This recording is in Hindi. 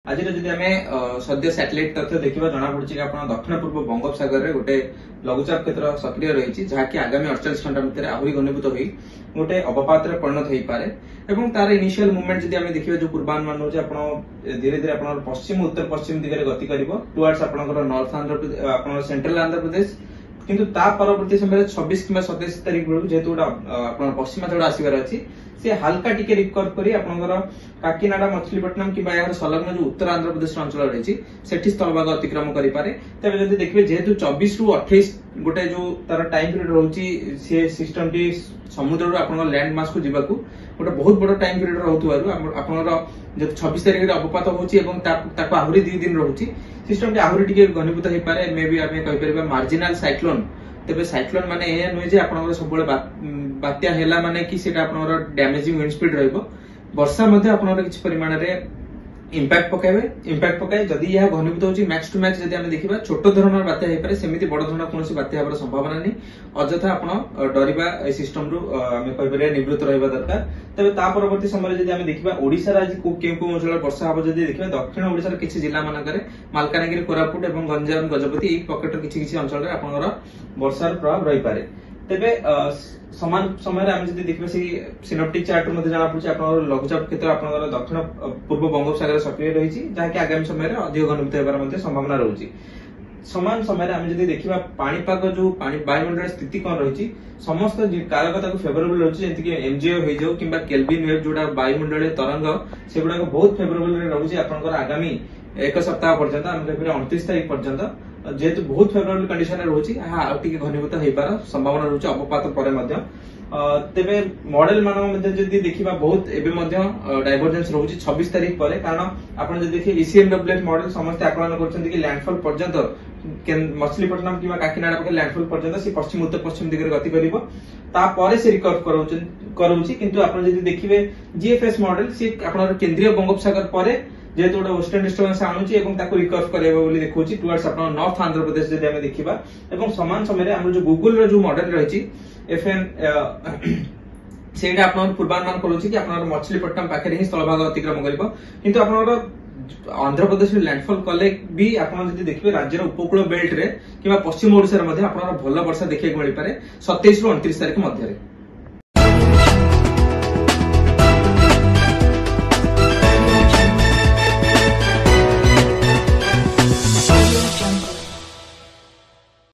आज सद्य सैटेलाइट तथ्य देखा जना पड़ी दक्षिण पूर्व बंगोपसागर में गोटे लघुचाप क्षेत्र सक्रिय रही जहाँकि आगामी 48 घंटा भितर आहरी घनीभूत हो गोटे अवपात परिणत हो पारे तार इनिशियल मूवमेंट जब आम देखिए जो पूर्वानुमान हो धीरे धीरे पश्चिम उत्तर पश्चिम दिगरे गति कर towards north Andhra central Andhra Pradesh किंतु ता परवर्ती समय 26 कि 27 तारिख बेलू जेहेतु गोटे पश्चिमा झड़ आसबार अच्छी से हल्का टिके रिकवर करी आपनकर काकीनाडा मछलीपट्टनम कि संलग्न जो उत्तर आंध्र प्रदेश अंचल रही सेठी स्थलभाग अतिक्रम करें तेज जब देखिए जेहेतु 24 रु 28 गोटे जो तार टाइम पीरियड रोचे सी सिस्टम टी समुद्र आप लैंड मास को जीवा गोटे बहुत बड़ टाइम पीरियड रोथुवारु जो 26 तारिख अवपात होता आहरी 2 दिन रोचे सिस्टम आहरी टिके घनीभूत हो पारे मे भी आम कहीपर मार्जिनाल साइक्लोन तेज साइक्लोन माने यह नुहे आप सब बात्या है माने कि डैमेजिंग विंड स्पीड वर्षा किसी परिमाण में इम्पैक्ट पकाए जदि यह घनीभूत होची मैक्स टू मैक्स जदि आम देखा छोट धरण बात्या हो पारे सेमती बड़ धरण कौन बात्या होबार संभावना नहीं अଯଥା आप डरवा सिस्टम रु आम कहीपर निवृत्त रहा दरकार तेज परवर्ती समय जब आम देखा ओडिशार आज केउ अंचल वर्षा हम जब देखा दक्षिण ओडिशार किसी जिला मानक मालकानगिरी कोरापुट और गंजाम गजपति पकेटर किसी अंचल में वर्षार प्रभाव रही पारे तेबे समान समय आम जब देखा सिनोप्टिक चार्ट जना पड़ी लघुचाप क्षेत्र दक्षिण पूर्व बंगोपसागर सक्रिय रही जहाँकि आगामी समय अधिक घनीभूत होबार संभावना रही समान समय आम जब देखा पाणीपाग जो वायुमंडल स्थिति कौन रही समस्त कारक फेवरेबल रही जमीक एमजीओ हो जाऊ कि केल्विन वेव जोड़ा वायुमंडल तरंग से गुड़ा बहुत फेवरेबल रही आपंकर आगामी एक सप्ताह पर्यंत आम कह 29 तारिख पर्यंत जेहेतु बहुत फेवरेबल कंडीशन रोचे घनीभूत होपार संभावना रोचे अवपात पर तेबे मॉडल मान देखा बहुत एवं डाइवर्जेंस रोचे 26 तारिख पर कारण आप देखिए ईसीएमडब्ल्यूएस मॉडल समस्त आकलन कर लैंडफॉल पर्यंत मछलीपट्टनम कि काकीनाडा पाखे लैंडफॉल पर्यंत सी पश्चिम उत्तर पश्चिम दिगरे गति कर से रिकवर करोची किंतु आप देखिए जीएफएस मॉडल सी आप केंद्रीय बंगोपसागर पर जेहेतु गोटे वेस्टर्न डिस्टर्बेंस आणुची रिकवर कर देखा टुवर्ड्स नॉर्थ आंध्र प्रदेश जब आम देखा समान समय आम जो गूगल जो मॉडल रही एफएन से पूर्वानुमान कर मछलीपट्टनम पाखे ही स्थलभाग अतिक्रम कर आंध्र प्रदेश में लैंडफॉल कले भी आप देखिए राज्य उपकूल बेल्ट रे कि पश्चिम ओडिशा भल वर्षा देखा मिल पारे 27 रु 29 तारिख मध्य।